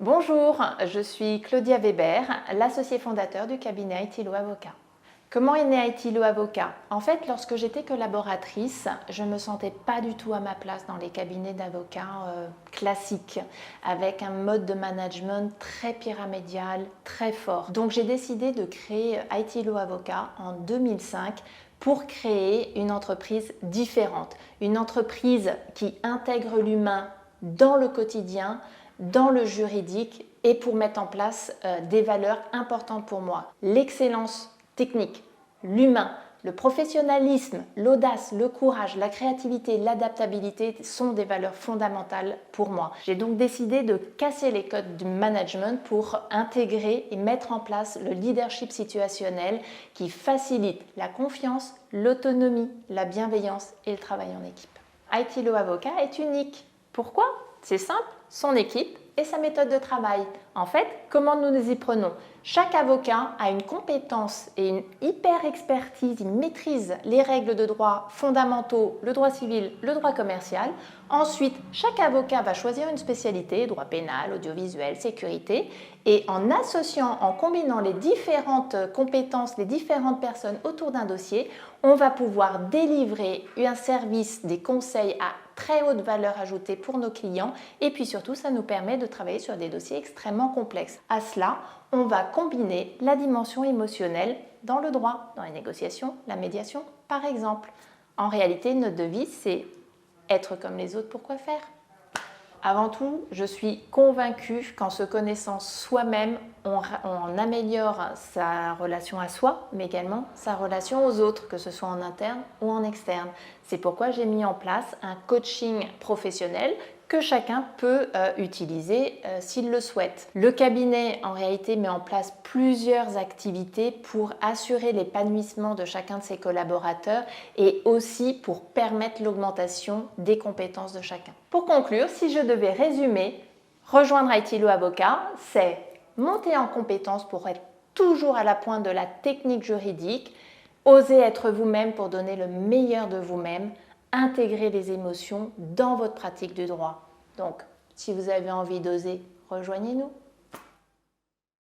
Bonjour, je suis Claudia Weber, l'associée fondateur du cabinet ITLO Avocat. Comment est né ITLO Avocat? En fait, lorsque j'étais collaboratrice, je ne me sentais pas du tout à ma place dans les cabinets d'avocats classiques, avec un mode de management très pyramidal, très fort. Donc j'ai décidé de créer ITLO Avocat en 2005 pour créer une entreprise différente, une entreprise qui intègre l'humain dans le quotidien, dans le juridique et pour mettre en place des valeurs importantes pour moi. L'excellence technique, l'humain, le professionnalisme, l'audace, le courage, la créativité, l'adaptabilité sont des valeurs fondamentales pour moi. J'ai donc décidé de casser les codes du management pour intégrer et mettre en place le leadership situationnel qui facilite la confiance, l'autonomie, la bienveillance et le travail en équipe. ITLO Avocat est unique. Pourquoi? C'est simple, son équipe et sa méthode de travail. En fait, comment nous nous y prenons? Chaque avocat a une compétence et une hyper expertise, il maîtrise les règles de droit fondamentaux, le droit civil, le droit commercial. Ensuite, chaque avocat va choisir une spécialité, droit pénal, audiovisuel, sécurité, et en associant, en combinant les différentes compétences, les différentes personnes autour d'un dossier, on va pouvoir délivrer un service, des conseils à très haute valeur ajoutée pour nos clients et puis surtout ça nous permet de travailler sur des dossiers extrêmement complexes. À cela, on va combiner la dimension émotionnelle dans le droit, dans les négociations, la médiation par exemple. En réalité, notre devise c'est être comme les autres, pourquoi faire? Avant tout, je suis convaincue qu'en se connaissant soi-même, on améliore sa relation à soi, mais également sa relation aux autres, que ce soit en interne ou en externe. C'est pourquoi j'ai mis en place un coaching professionnel que chacun peut utiliser s'il le souhaite. Le cabinet, en réalité, met en place plusieurs activités pour assurer l'épanouissement de chacun de ses collaborateurs et aussi pour permettre l'augmentation des compétences de chacun. Pour conclure, si je devais résumer, rejoindre ITLO Avocat, c'est monter en compétences pour être toujours à la pointe de la technique juridique, oser être vous-même pour donner le meilleur de vous-même, intégrer les émotions dans votre pratique du droit. Donc, si vous avez envie d'oser, rejoignez-nous.